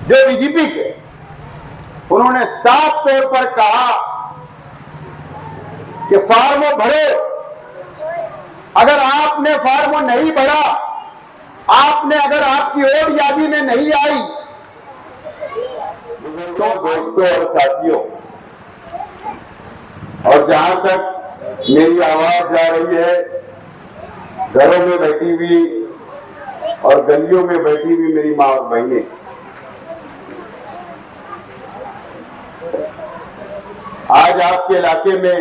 जो बीजेपी के, उन्होंने साफ तौर पर कहा कि फार्मो भरो। अगर आपने फार्मो नहीं भरा, आपने अगर आपकी वोट यादी में नहीं आई, तो दोस्तों और साथियों, और जहां तक मेरी आवाज जा रही है, घरों में बैठी हुई और गलियों में बैठी हुई मेरी मां और बहनें, आज आपके इलाके में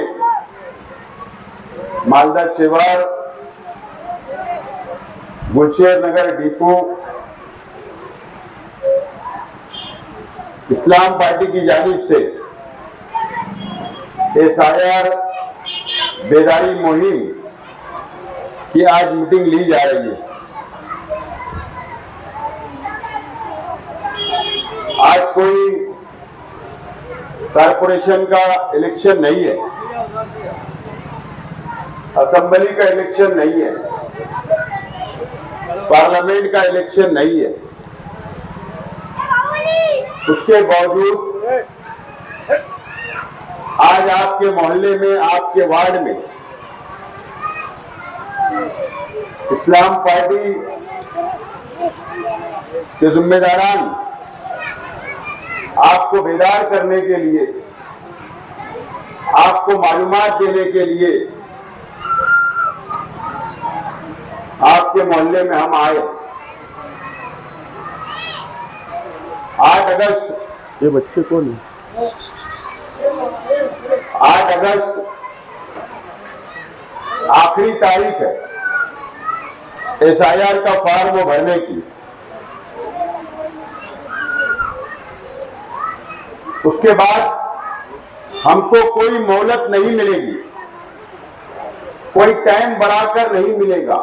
मालदा शिवार, गुलशेर नगर डिपो, इस्लाम पार्टी की जानिब से SIR बेदारी मुहिम की आज मीटिंग ली जा रही है। आज कोई कारपोरेशन का इलेक्शन नहीं है, असेंबली का इलेक्शन नहीं है, पार्लियामेंट का इलेक्शन नहीं है। उसके बावजूद आज आपके मोहल्ले में, आपके वार्ड में इस्लाम पार्टी के जिम्मेदारान आपको बेदार करने के लिए, आपको मालूमात देने के लिए आपके मोहल्ले में हम आए। 8 अगस्त, ये बच्चे कौन है? 8 अगस्त आखिरी तारीख है SIR का फॉर्म भरने की। उसके बाद हमको कोई मोहलत नहीं मिलेगी, कोई टाइम बढ़ाकर नहीं मिलेगा।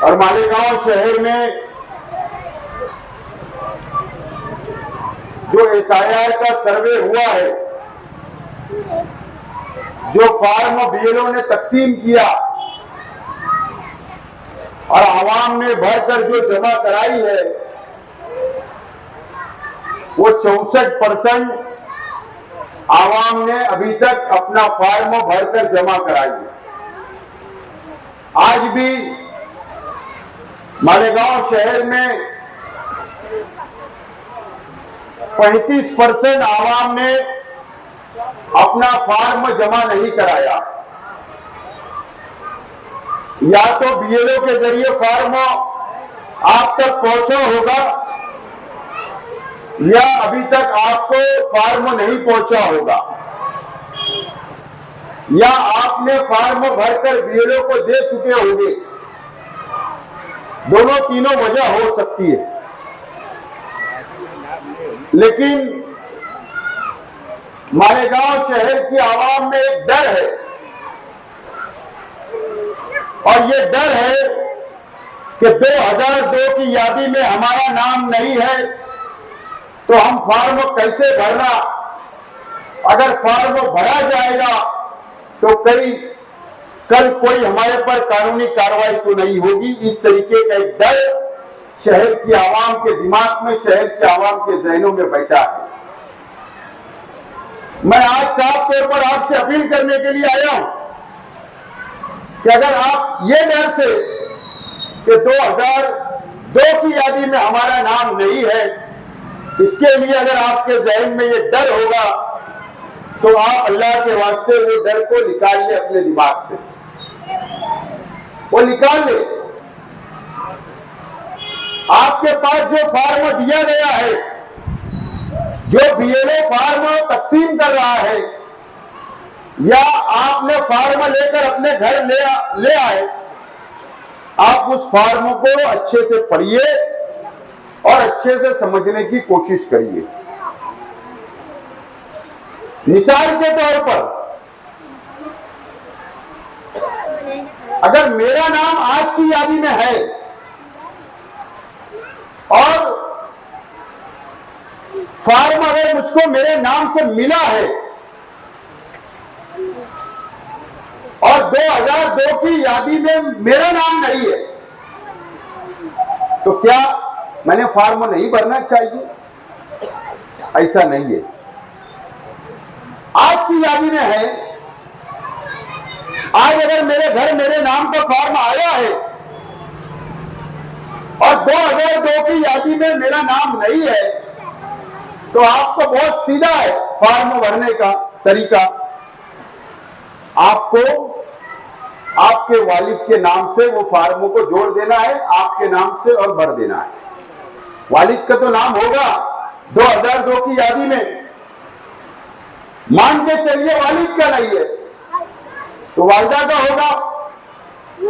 और मालेगांव शहर में जो SIR का सर्वे हुआ है, जो फॉर्म BLO ने तकसीम किया और आवाम ने भरकर जो जमा कराई है, वो 64% आवाम ने अभी तक अपना फॉर्म भरकर जमा कराई है। आज भी मालेगांव शहर में 35% आवाम ने अपना फॉर्म जमा नहीं कराया। या तो BLO के जरिए फॉर्म आप तक पहुंचा होगा, या अभी तक आपको फॉर्म नहीं पहुंचा होगा, या आपने फॉर्म भरकर BLO को दे चुके होंगे। दोनों तीनों वजह हो सकती है। लेकिन मालेगांव शहर की आवाम में एक डर है, और ये डर है कि 2002 की यादी में हमारा नाम नहीं है, तो हम फॉर्म कैसे भरना। अगर फॉर्म भरा जाएगा तो कल कोई हमारे पर कानूनी कार्रवाई तो नहीं होगी। इस तरीके का एक डर शहर की आवाम के दिमाग में, शहर के आवाम के जहनों में बैठा है। मैं आज साफ तौर पर आपसे अपील करने के लिए आया हूं कि अगर आप ये डर से कि 2002 की यादी में हमारा नाम नहीं है, इसके लिए अगर आपके जहन में ये डर होगा, तो आप अल्लाह के वास्ते वो डर को निकाल ले अपने दिमाग से, वो निकाल ले। आपके पास जो फॉर्म दिया गया है, जो BLO फॉर्म तकसीम कर रहा है, या आपने फॉर्म लेकर अपने घर ले आए, आप उस फॉर्म को अच्छे से पढ़िए और अच्छे से समझने की कोशिश करिए। मिसाल के तौर पर, अगर मेरा नाम आज की यादी में है और फॉर्म अगर मुझको मेरे नाम से मिला है और 2002 की यादी में मेरा नाम नहीं है, तो क्या मैंने फॉर्म नहीं भरना चाहिए, ऐसा नहीं है। आज की यादी में है, आज अगर मेरे घर मेरे नाम का फॉर्म आया है और 2002 की यादी में मेरा नाम नहीं है, तो आपको बहुत सीधा है फॉर्म भरने का तरीका। आपको आपके वालिद के नाम से वो फॉर्म को जोड़ देना है, आपके नाम से, और भर देना है। वालिद का तो नाम होगा 2002 की यादी में, मान के चलिए वालिद का नहीं है तो वालिदा का होगा,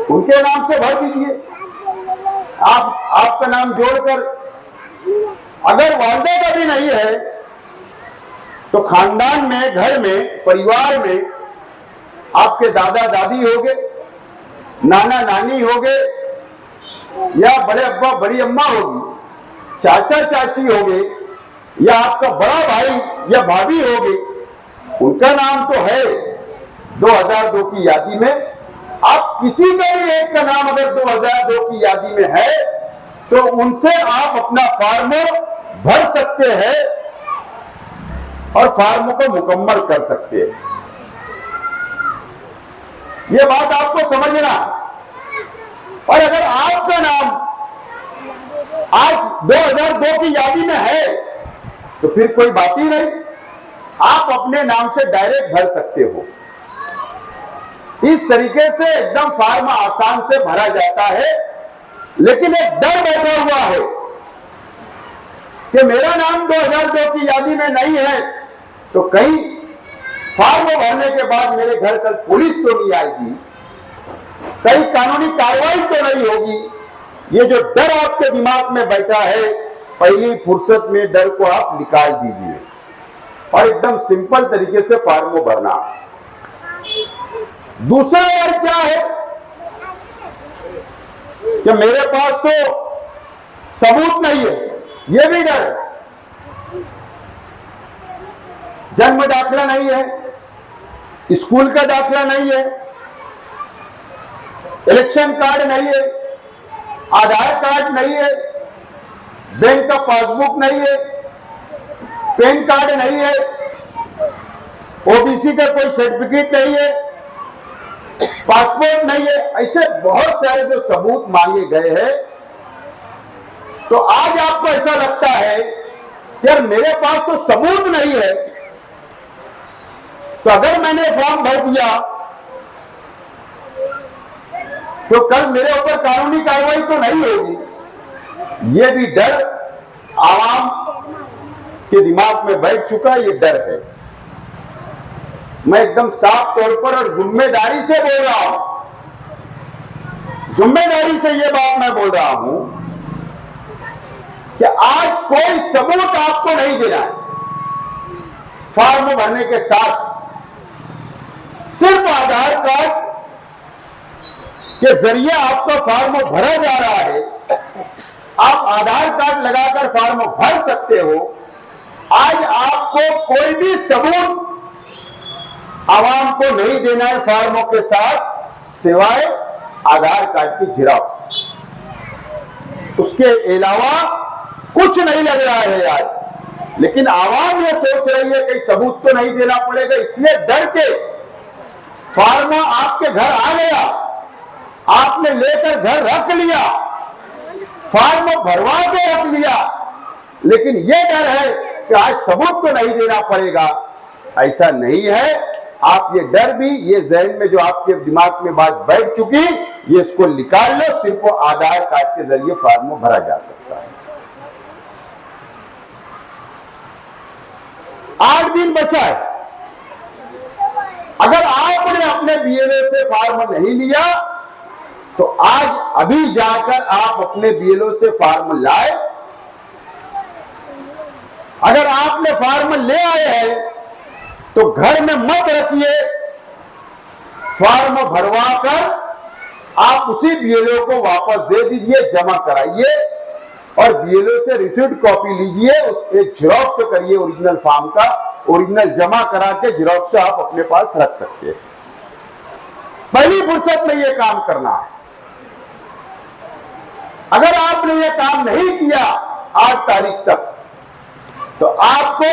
उनके नाम से भर दीजिए आपका नाम जोड़कर। अगर वालिदा का भी नहीं है तो खानदान में, घर में, परिवार में आपके दादा दादी होंगे, नाना नानी होंगे, या बड़े अब्बा बड़ी अम्मा होगी, चाचा चाची होंगे, या आपका बड़ा भाई या भाभी होगी, उनका नाम तो है 2002 की यादी में। आप किसी का भी एक का नाम अगर 2002 की यादी में है तो उनसे आप अपना फॉर्म भर सकते हैं और फॉर्म को मुकम्मल कर सकते हैं। यह बात आपको समझना। और अगर आपका नाम आज 2002 की यादी में है तो फिर कोई बात ही नहीं, आप अपने नाम से डायरेक्ट भर सकते हो। इस तरीके से एकदम फॉर्म आसान से भरा जाता है। लेकिन एक डर बैठा हुआ है कि मेरा नाम 2002 की यादी में नहीं है तो कहीं फॉर्म भरने के बाद मेरे घर कल पुलिस तो नहीं आएगी, कहीं कानूनी कार्रवाई तो नहीं होगी। ये जो डर आपके दिमाग में बैठा है, पहली फुर्सत में डर को आप निकाल दीजिए और एकदम सिंपल तरीके से फॉर्म भरना। दूसरा डर क्या है कि मेरे पास तो सबूत नहीं है, यह भी डर है। जन्म दाखिला नहीं है, स्कूल का दाखिला नहीं है, इलेक्शन कार्ड नहीं है, आधार कार्ड नहीं है, बैंक का पासबुक नहीं है, पैन कार्ड नहीं है, ओबीसी का कोई सर्टिफिकेट नहीं है, पासपोर्ट नहीं है। ऐसे बहुत सारे जो सबूत मांगे गए हैं। तो आज आपको ऐसा लगता है कि यार मेरे पास तो सबूत नहीं है, तो अगर मैंने फॉर्म भर दिया तो कल मेरे ऊपर कानूनी कार्रवाई तो नहीं होगी। ये भी डर आवाम के दिमाग में बैठ चुका, ये डर है। मैं एकदम साफ तौर पर और जिम्मेदारी से बोल रहा हूं, जिम्मेदारी से ये बात मैं बोल रहा हूं कि आज कोई सबूत आपको नहीं देना है। फॉर्म भरने के साथ सिर्फ आधार कार्ड के जरिए आपका फॉर्म भरा जा रहा है। आप आधार कार्ड लगाकर फॉर्म भर सकते हो। आज आपको कोई भी सबूत आवाम को नहीं देना है फॉर्मों के साथ, सिवाय आधार कार्ड की झिराक। उसके अलावा कुछ नहीं लग रहा है आज। लेकिन आवाम ये सोच रही है कि सबूत तो नहीं देना पड़ेगा, इसलिए डर के फॉर्म आपके घर आ गया, आपने लेकर घर रख लिया, फॉर्म भरवा के रख लिया, लेकिन यह डर है कि आज सबूत तो नहीं देना पड़ेगा। ऐसा नहीं है। आप ये डर भी, ये जहन में जो आपके दिमाग में बात बैठ चुकी, ये इसको निकाल लो। सिर्फ आधार कार्ड के जरिए फॉर्म भरा जा सकता है। 8 दिन बचा है। अगर आपने अपने बीएलओ से फॉर्म नहीं लिया तो आज अभी जाकर आप अपने बीएलओ से फॉर्म लाए। अगर आपने फॉर्म ले आए हैं तो घर में मत रखिए, फॉर्म भरवाकर आप उसी बीएलओ को वापस दे दीजिए, जमा कराइए और बीएलओ से रिसीव्ड कॉपी लीजिए, उसके जेरॉक्स करिए ओरिजिनल फॉर्म का, ओरिजिनल जमा करा के जेरॉक्स आप अपने पास रख सकते हैं। पहली फुर्सत में यह काम करना है। अगर आपने यह काम नहीं किया 8 तारीख तक। तो आपको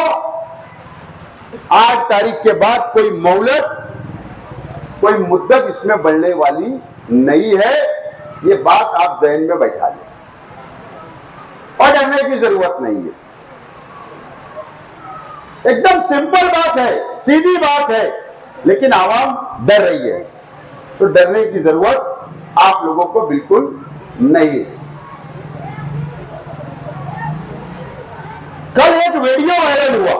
8 तारीख के बाद कोई मोहलत, कोई मुद्दत इसमें बढ़ने वाली नहीं है। ये बात आप ज़हन में बैठा लें और डरने की जरूरत नहीं है। एकदम सिंपल बात है, सीधी बात है, लेकिन आवाम डर रही है। तो डरने की जरूरत आप लोगों को बिल्कुल नहीं है। कल एक वीडियो वायरल हुआ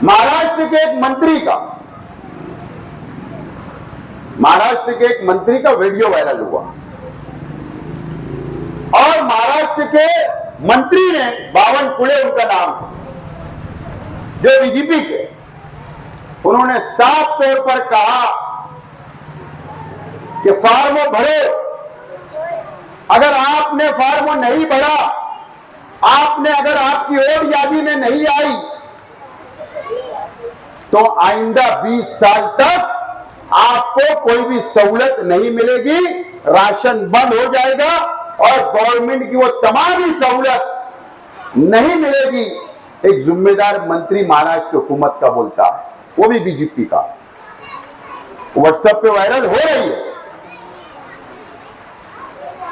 महाराष्ट्र के एक मंत्री का वीडियो वायरल हुआ और महाराष्ट्र के मंत्री ने, बावनकुळे उनका नाम, जो बीजेपी के, उन्होंने साफ तौर पर कहा कि फार्मो भरो। अगर आपने फार्मो नहीं भरा, अगर आपकी वोट यादी में नहीं आई, तो आइंदा 20 साल तक आपको कोई भी सहूलत नहीं मिलेगी, राशन बंद हो जाएगा और गवर्नमेंट की वो तमाम ही सहूलत नहीं मिलेगी। एक जिम्मेदार मंत्री महाराष्ट्र हुकूमत का बोलता है, वो भी बीजेपी का, व्हाट्सएप पे वायरल हो रही है।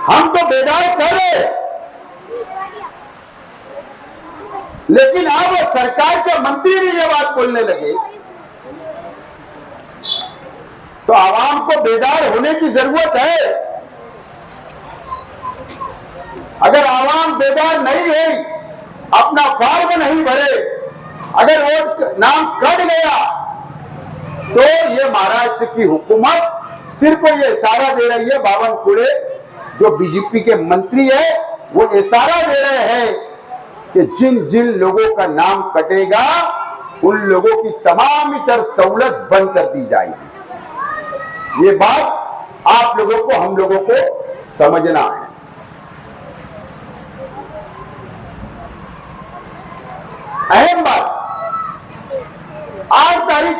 हम तो बेदार कर रहे, लेकिन अब सरकार के मंत्री भी ये बात बोलने लगे, तो आवाम को बेदार होने की जरूरत है। अगर आवाम बेदार नहीं हुई, अपना फॉर्म नहीं भरे, अगर वोट नाम कट गया, तो ये महाराष्ट्र की हुकूमत सिर्फ ये इशारा दे रही है, बावनकुळे जो बीजेपी के मंत्री है वो इशारा दे रहे हैं कि जिन जिन लोगों का नाम कटेगा उन लोगों की तमाम इतर सहूलत बंद कर दी जाएगी। ये बात आप लोगों को, हम लोगों को समझना है। अहम बात, 8 तारीख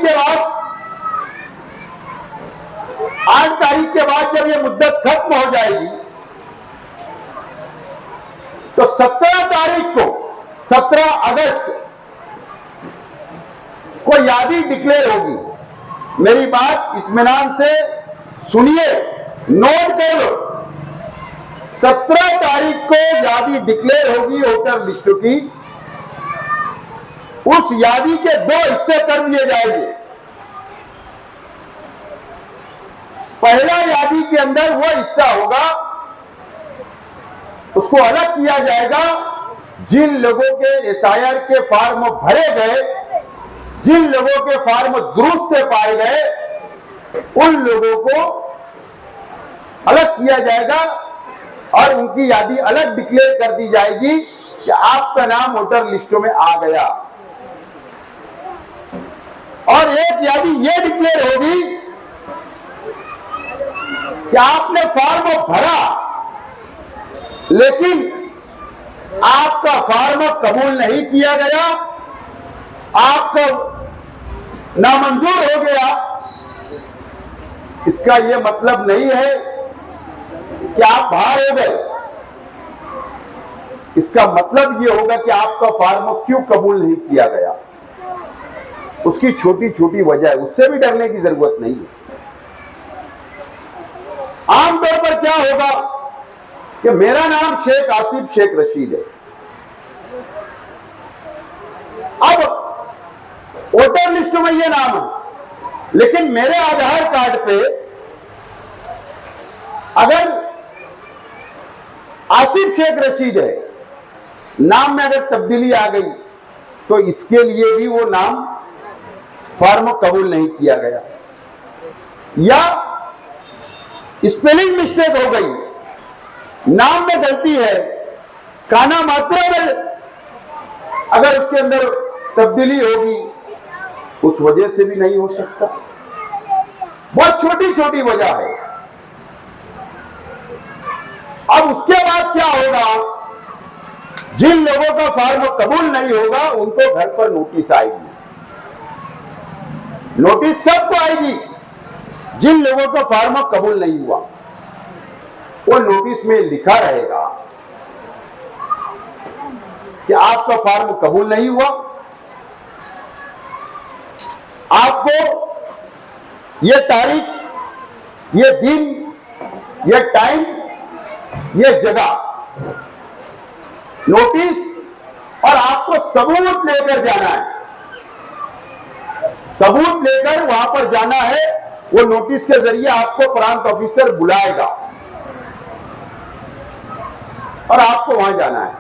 के बाद जब ये मुद्दत खत्म हो जाएगी, तो 17 अगस्त को यादी डिक्लेयर होगी। मेरी बात इत्मीनान से सुनिए, नोट कर लो। 17 तारीख को यादी डिक्लेयर होगी वोटर लिस्टों की। उस यादी के 2 हिस्से कर दिए जाएंगे। पहला यादी के अंदर वो हिस्सा होगा, उसको अलग किया जाएगा। जिन लोगों के एसआईआर के फॉर्म भरे गए, जिन लोगों के फॉर्म दुरुस्त पाए गए, उन लोगों को अलग किया जाएगा और उनकी यादी अलग डिक्लेयर कर दी जाएगी कि आपका नाम वोटर लिस्टों में आ गया। और एक यादी यह डिक्लेयर होगी कि आपने फॉर्म भरा, लेकिन आपका फॉर्म कबूल नहीं किया गया, आपका नामंजूर हो गया। इसका यह मतलब नहीं है कि आप बाहर हो गए। इसका मतलब यह होगा कि आपका फॉर्म क्यों कबूल नहीं किया गया, उसकी छोटी छोटी वजह है, उससे भी डरने की जरूरत नहीं है। आमतौर पर क्या होगा कि मेरा नाम शेख आसिफ शेख रशीद है। अब वोटर लिस्ट में यह नाम है, लेकिन मेरे आधार कार्ड पे अगर आसिफ शेख रशीद है, नाम में अगर तब्दीली आ गई, तो इसके लिए भी वो नाम फॉर्म कबूल नहीं किया गया। या स्पेलिंग मिस्टेक हो गई, नाम में गलती है, काना मात्रा में अगर उसके अंदर तब्दीली होगी, उस वजह से भी नहीं हो सकता। बहुत छोटी छोटी वजह है। अब उसके बाद क्या होगा, जिन लोगों का फॉर्म कबूल नहीं होगा उनको घर पर नोटिस आएगी। नोटिस सबको आएगी जिन लोगों का फॉर्म कबूल नहीं हुआ। वो नोटिस में लिखा रहेगा कि आपका फॉर्म कबूल नहीं हुआ, आपको ये तारीख, ये दिन, ये टाइम, ये जगह, नोटिस और आपको सबूत लेकर जाना है। सबूत लेकर वहां पर जाना है। वो नोटिस के जरिए आपको प्रांत ऑफिसर बुलाएगा और आपको वहां जाना है।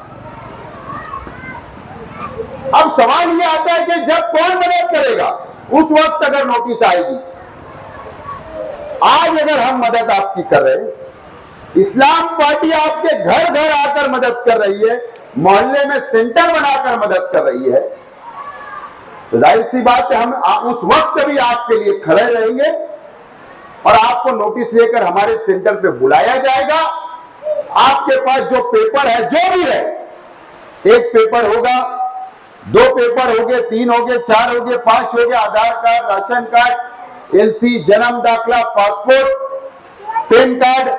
अब सवाल ये आता है कि जब कौन मदद करेगा, उस वक्त अगर नोटिस आएगी। आज अगर हम मदद आपकी कर रहे हैं, इस्लाम पार्टी आपके घर घर आकर मदद कर रही है, मोहल्ले में सेंटर बनाकर मदद कर रही है, तो जाहिर सी बात है हम उस वक्त भी आपके लिए खड़े रहेंगे और आपको नोटिस लेकर हमारे सेंटर पे बुलाया जाएगा। आपके पास जो पेपर है, जो भी है, एक पेपर होगा, 2 पेपर हो गए, 3 हो गए, 4 हो गए, 5 हो गए, आधार कार्ड, राशन कार्ड, एलसी, जन्म दाखला, पासपोर्ट, पैन कार्ड,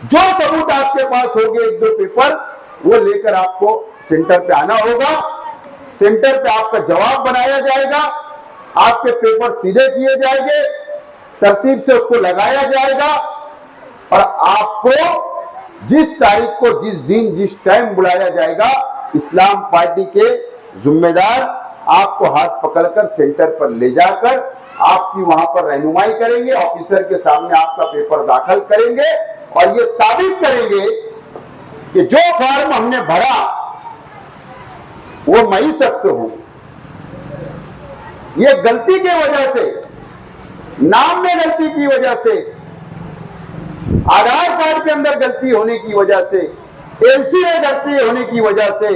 जो सबूत आपके पास हो गए, 1-2 पेपर, वो लेकर आपको सेंटर पे आना होगा। सेंटर पे आपका जवाब बनाया जाएगा, आपके पेपर सीधे किए जाएंगे, तरतीब से उसको लगाया जाएगा और आपको जिस तारीख को, जिस दिन, जिस टाइम बुलाया जाएगा, इस्लाम पार्टी के जिम्मेदार आपको हाथ पकड़कर सेंटर पर ले जाकर आपकी वहां पर रहनुमाई करेंगे, ऑफिसर के सामने आपका पेपर दाखिल करेंगे और ये साबित करेंगे कि जो फॉर्म हमने भरा वो मैं ही शख्स हूं। ये गलती की वजह से, नाम में गलती की वजह से, आधार कार्ड के अंदर गलती होने की वजह से, एलसी में गलती होने की वजह से,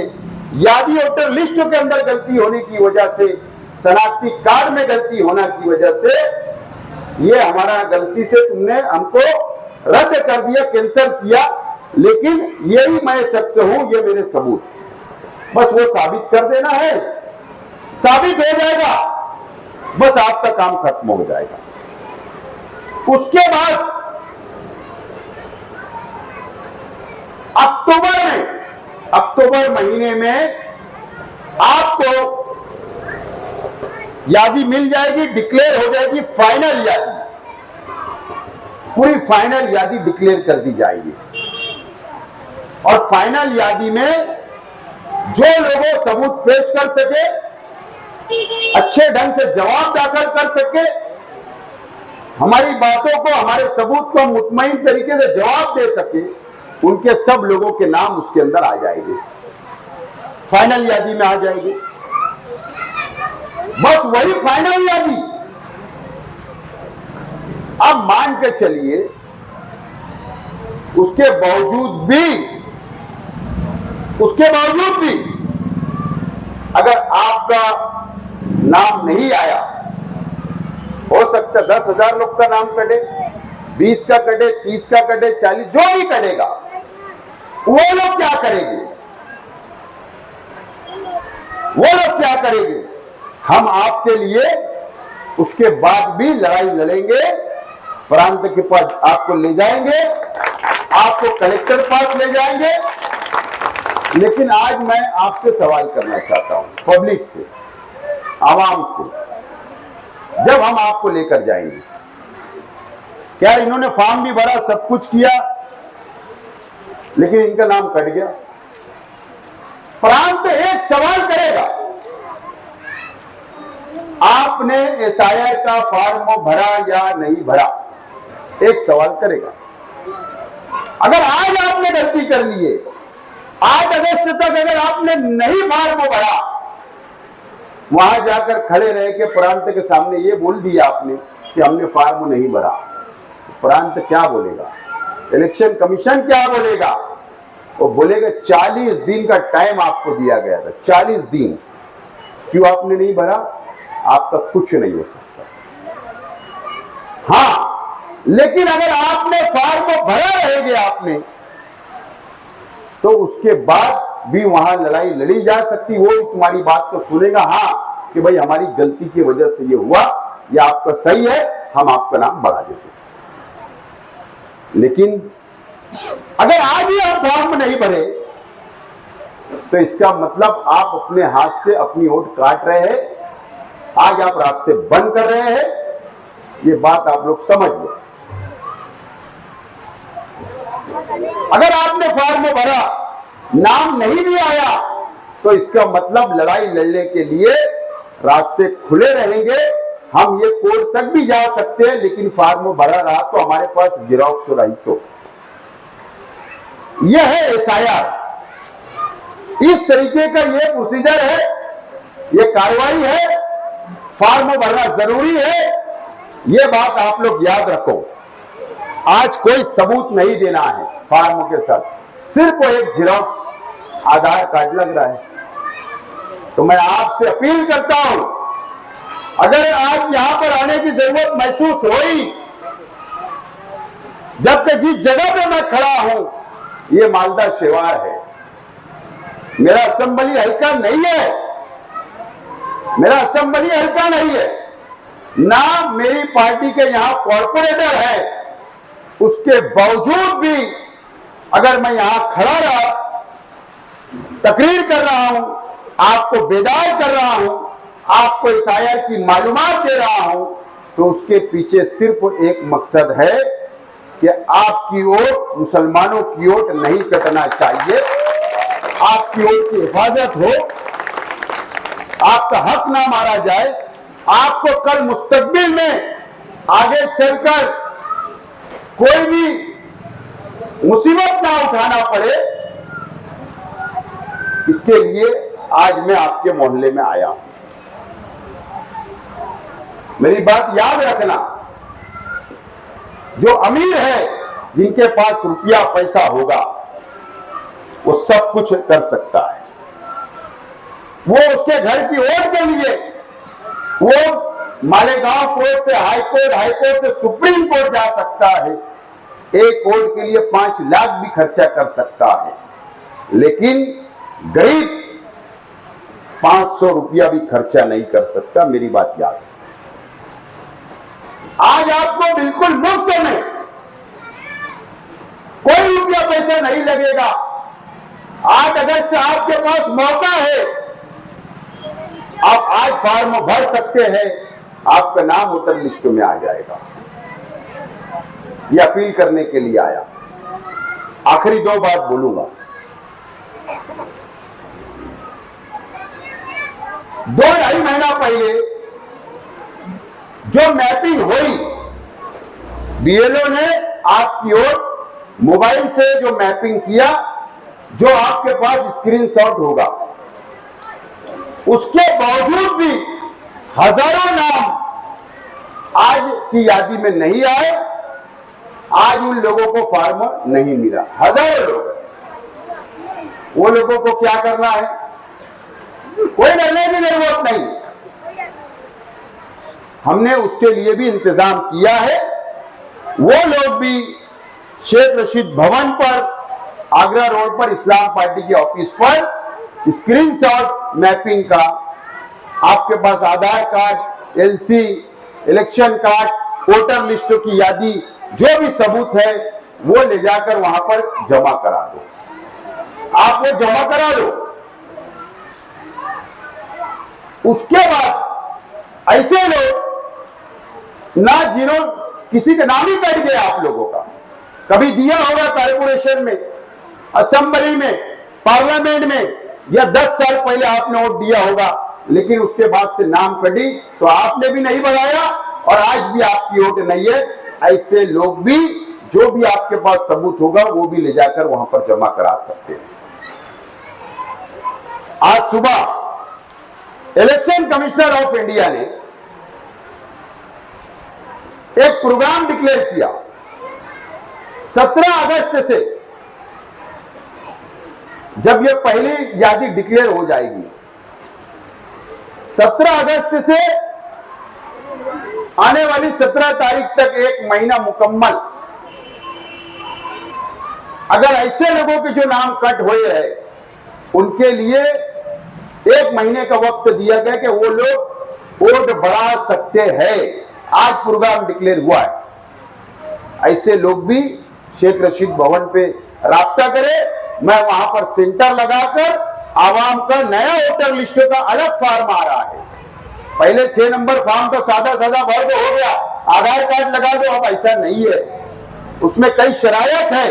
यादी वोटर लिस्ट के अंदर गलती होने की वजह से, शनाख्ती कार्ड में गलती होने की वजह से, ये हमारा गलती से तुमने हमको रद्द कर दिया, कैंसिल किया, लेकिन यही मैं शख्स हूं, ये मेरे सबूत, बस वो साबित कर देना है, साबित हो जाएगा, बस आपका काम खत्म हो जाएगा। उसके बाद अक्टूबर महीने में आपको यादी मिल जाएगी, डिक्लेयर हो जाएगी, फाइनल यादी, पूरी फाइनल यादी डिक्लेयर कर दी जाएगी और फाइनल यादी में जो लोगों सबूत पेश कर सके, अच्छे ढंग से जवाब दाखिल कर सके, हमारी बातों को, हमारे सबूत को मुतमईन तरीके से जवाब दे सके, उनके सब लोगों के नाम उसके अंदर आ जाएंगे, फाइनल यादी में आ जाएंगे। बस वही फाइनल यादी। अब मान के चलिए उसके बावजूद भी अगर आपका नाम नहीं आया, हो सकता 10,000 लोग का नाम कटे, 20 का कटे, 30 का कटे, 40, जो भी कटेगा, वो लोग क्या करेंगे? हम आपके लिए उसके बाद भी लड़ाई लड़ेंगे, प्रांत के पास आपको ले जाएंगे, आपको कलेक्टर पास ले जाएंगे। लेकिन आज मैं आपसे सवाल करना चाहता हूं, पब्लिक से, आवाम से, जब हम आपको लेकर जाएंगे, क्या इन्होंने फॉर्म भी भरा, सब कुछ किया, लेकिन इनका नाम कट गया? प्रांत एक सवाल करेगा, आपने एसआईआर का फॉर्म भरा या नहीं भरा? एक सवाल करेगा। अगर आज आपने गलती कर ली है, 8 अगस्त तक अगर आपने नहीं फॉर्म भरा, वहां जाकर खड़े रह के प्रांत के सामने ये बोल दिया आपने कि हमने फॉर्म नहीं भरा, प्रांत क्या बोलेगा? इलेक्शन कमीशन क्या बोलेगा? वो बोलेगा 40 दिन का टाइम आपको दिया गया था, 40 दिन, क्यों आपने नहीं भरा? आपका कुछ नहीं हो सकता। हाँ, लेकिन अगर आपने फॉर्म भरा रहेंगे आपने, तो उसके बाद भी वहां लड़ाई लड़ी जा सकती, वो तुम्हारी बात को सुनेगा, हाँ कि भाई हमारी गलती की वजह से ये हुआ, या आपका सही है, हम आपका नाम बढ़ा देते। लेकिन अगर आज ही आप फॉर्म नहीं भरे तो इसका मतलब आप अपने हाथ से अपनी वोट काट रहे हैं। आज आप रास्ते बंद कर रहे हैं, ये बात आप लोग समझ लो। अगर आपने फॉर्म भरा, नाम नहीं भी आया, तो इसका मतलब लड़ाई लड़ने के लिए रास्ते खुले रहेंगे। हम ये कोर्ट तक भी जा सकते हैं, लेकिन फॉर्म भरा रहा तो हमारे पास जेरॉक्स रही। तो यह है एसआईआर। इस तरीके का ये प्रोसीजर है, ये कार्रवाई है। फॉर्म भरना जरूरी है, ये बात आप लोग याद रखो। आज कोई सबूत नहीं देना है फॉर्म के साथ, सिर्फ एक जेरॉक्स आधार कार्ड लग रहा है। तो मैं आपसे अपील करता हूं, अगर आज यहां पर आने की जरूरत महसूस हुई, जबकि जिस जगह पे मैं खड़ा हूं ये मालदा शेवार है, मेरा असेंबली हल्का नहीं है, मेरा असेंबली हल्का नहीं है, ना मेरी पार्टी के यहां कॉर्पोरेटर है। उसके बावजूद भी अगर मैं यहां खड़ा रहा, तकरीर कर रहा हूं, आपको बेदार कर रहा हूं, आपको एसआईआर की मालूमात दे रहा हूं, तो उसके पीछे सिर्फ एक मकसद है कि आपकी वोट, मुसलमानों की वोट नहीं कटना चाहिए, आपकी वोट की हिफाजत हो, आपका हक ना मारा जाए, आपको कल मुस्तकबिल में आगे चलकर कोई भी मुसीबत ना उठाना पड़े। इसके लिए आज मैं आपके मोहल्ले में आया हूं। मेरी बात याद रखना, जो अमीर है, जिनके पास रुपया पैसा होगा, वो सब कुछ कर सकता है। वो उसके घर की वोट के लिए वो मालेगांव कोर्ट से हाई कोर्ट, हाई कोर्ट से सुप्रीम कोर्ट जा सकता है। एक वोट के लिए 5 लाख भी खर्चा कर सकता है, लेकिन गरीब 500 रुपया भी खर्चा नहीं कर सकता। मेरी बात याद। आज आपको बिल्कुल मुफ्त में कोई रुपया पैसा नहीं लगेगा। 8 अगस्त आपके पास मौका है, आप आज फॉर्म भर सकते हैं, आपका नाम वोटर लिस्ट में आ जाएगा। यह अपील करने के लिए आया। आखिरी 2 बात बोलूंगा। 2-2.5 महीना पहले जो मैपिंग हुई, बीएलओ ने आपकी ओर मोबाइल से जो मैपिंग किया, जो आपके पास स्क्रीनशॉट होगा, उसके बावजूद भी हजारों नाम आज की यादी में नहीं आए। आज उन लोगों को फॉर्म नहीं मिला, हजारों लोग। वो लोगों को क्या करना है, कोई डरने की जरूरत नहीं। हमने उसके लिए भी इंतजाम किया है। वो लोग भी शेख रशीद भवन पर, आगरा रोड पर, इस्लाम पार्टी के ऑफिस पर स्क्रीनशॉट मैपिंग का, आपके पास Aadhaar card, LC, election card, voter list की यादी, जो भी सबूत है वो ले जाकर वहां पर जमा करा दो। आप वो जमा करा दो। उसके बाद ऐसे लोग ना, जिन्हों किसी का नाम ही कट गया आप लोगों का, कभी दिया होगा कॉर्पोरेशन में, असेंबली में, पार्लियामेंट में, या 10 साल पहले आपने वोट दिया होगा, लेकिन उसके बाद से नाम कटी तो आपने भी नहीं बढ़ाया और आज भी आपकी वोट नहीं है। ऐसे लोग भी, जो भी आपके पास सबूत होगा वो भी ले जाकर वहां पर जमा करा सकते हैं। आज सुबह इलेक्शन कमिश्नर ऑफ इंडिया ने एक प्रोग्राम डिक्लेयर किया। 17 अगस्त से जब यह पहली यादी डिक्लेयर हो जाएगी, 17 अगस्त से आने वाली 17 तारीख तक 1 महीना मुकम्मल, अगर ऐसे लोगों के जो नाम कट हुए हैं उनके लिए 1 महीने का वक्त दिया गया कि वो लोग वोट बढ़ा सकते हैं। आज प्रोग्राम डिक्लेयर हुआ है। ऐसे लोग भी शेख रशीद भवन पे राब्ता करें, मैं वहां पर सेंटर लगाकर आवाम का नया वोटर लिस्ट का अलग फॉर्म आ रहा है। पहले 6 नंबर फॉर्म तो सादा सादा भर दो, हो गया, आधार कार्ड लगा दो। अब ऐसा नहीं है, उसमें कई शरायत है।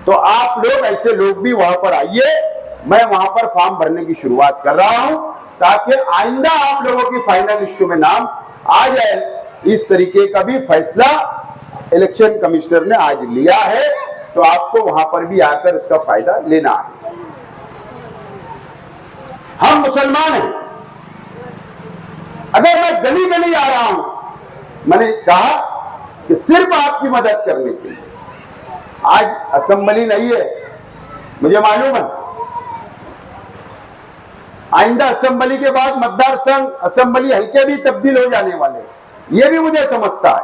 तो आप लोग, ऐसे लोग भी वहां पर आइए, मैं वहां पर फॉर्म भरने की शुरुआत कर रहा हूं ताकि आइंदा आप लोगों की फाइनल लिस्ट में नाम आ जाए। इस तरीके का भी फैसला इलेक्शन कमिश्नर ने आज लिया है, तो आपको वहां पर भी आकर उसका फायदा लेना है। हम मुसलमान हैं। अगर मैं गली गली आ रहा हूं, मैंने कहा कि सिर्फ आपकी मदद करने के लिए। आज असेंबली नहीं है, मुझे मालूम है। आइंदा असेंबली के बाद मतदार संघ, असेंबली हल्के भी तब्दील हो जाने वाले, ये भी मुझे समझता है।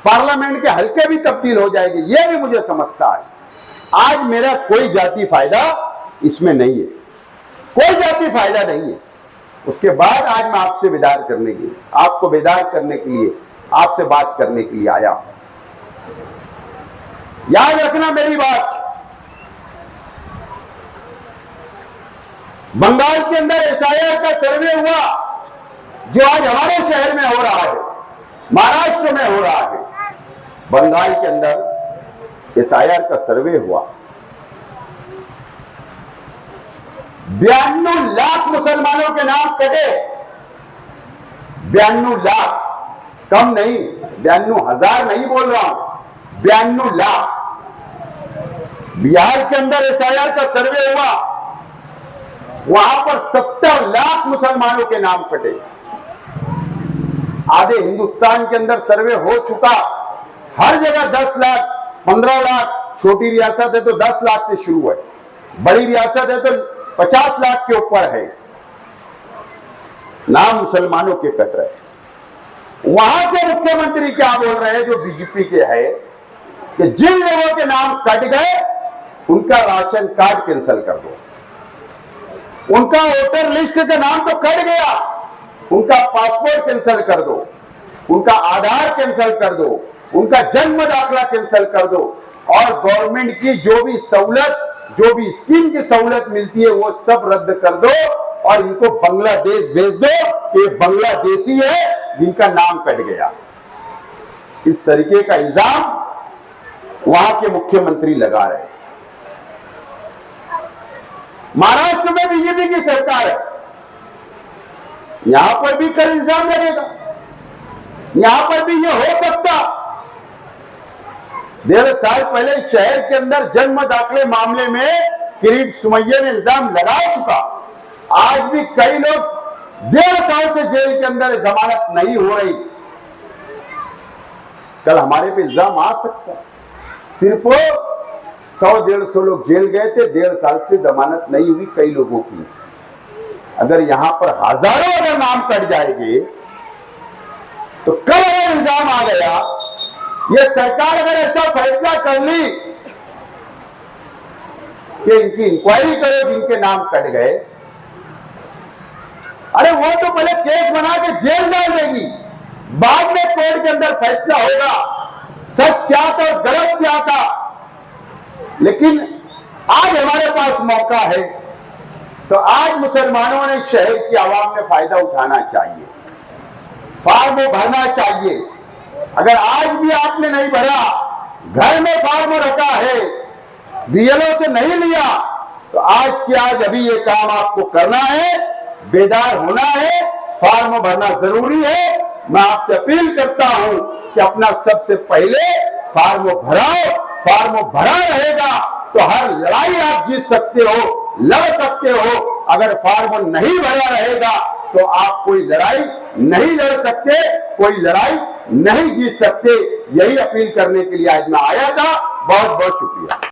पार्लियामेंट के हल्के भी तब्दील हो जाएंगे, ये भी मुझे समझता है। आज मेरा कोई जाति फायदा इसमें नहीं है, कोई जाति फायदा नहीं है। उसके बाद आज मैं आपसे बेदार करने के लिए, आपको बेदार करने के लिए, आपसे बात करने के लिए आया हूं। याद रखना मेरी बात। बंगाल के अंदर एसआईआर का सर्वे हुआ, जो आज हमारे शहर में हो रहा है, महाराष्ट्र में हो रहा है। बंगाल के अंदर एसआईआर का सर्वे हुआ, 92 लाख मुसलमानों के नाम कटे। 92 लाख, कम नहीं, 92,000 नहीं बोल रहा हूं, 92 लाख। बिहार के अंदर एसआईआर का सर्वे हुआ, वहां पर 70 लाख मुसलमानों के नाम कटे। आधे हिंदुस्तान के अंदर सर्वे हो चुका, हर जगह 10 लाख, 15 लाख, छोटी रियासत है तो 10 लाख से शुरू है, बड़ी रियासत है तो 50 लाख के ऊपर है, नाम मुसलमानों के कट रहे। वहां के मुख्यमंत्री क्या बोल रहे हैं, जो बीजेपी के हैं, कि जिन लोगों के नाम कट गए उनका राशन कार्ड कैंसिल कर दो, उनका वोटर लिस्ट का नाम तो कट गया, उनका पासपोर्ट कैंसिल कर दो, उनका आधार कैंसिल कर दो, उनका जन्म दाखिला कैंसिल कर दो, और गवर्नमेंट की जो भी सहूलत, जो भी स्कीम की सहूलत मिलती है वो सब रद्द कर दो, और इनको बांग्लादेश भेज दो, ये बांग्लादेशी है जिनका नाम कट गया। इस तरीके का इल्जाम वहां के मुख्यमंत्री लगा रहे। महाराष्ट्र में बीजेपी की सरकार है, यहां पर भी कल इल्जाम लगेगा, यहां पर भी ये हो सकता। 1.5 साल पहले शहर के अंदर जन्म दाखिले मामले में किरीट सुमैया ने इल्जाम लगा चुका। आज भी कई लोग 1.5 साल से जेल के अंदर जमानत नहीं हो रही, कल हमारे पे इल्जाम आ सकता। सिर्फ 100-150 लोग जेल गए थे, 1.5 साल से जमानत नहीं हुई कई लोगों की। अगर यहां पर हजारों अगर नाम कट जाएंगे तो कल अगर इल्जाम आ गया, ये सरकार अगर ऐसा फैसला कर ली कि इनकी इंक्वायरी करो जिनके नाम कट गए, अरे वो तो पहले केस बना के जेल डाल देगी, बाद में कोर्ट के अंदर फैसला होगा सच क्या था और गलत क्या था। लेकिन आज हमारे पास मौका है, तो आज मुसलमानों ने, शहर की आवाम ने फायदा उठाना चाहिए, फॉर्म भरना चाहिए। अगर आज भी आपने नहीं भरा, घर में फॉर्म रखा है, बीएलओ से नहीं लिया, तो आज की आज अभी ये काम आपको करना है, बेदार होना है, फॉर्म भरना जरूरी है। मैं आपसे अपील करता हूं कि अपना सबसे पहले फॉर्म भराओ। फॉर्म भरा रहेगा तो हर लड़ाई आप जीत सकते हो, लड़ सकते हो। अगर फॉर्म नहीं भरा रहेगा तो आप कोई लड़ाई नहीं लड़ सकते, कोई लड़ाई नहीं जीत सकते। यही अपील करने के लिए आज मैं आया था। बहुत बहुत शुक्रिया।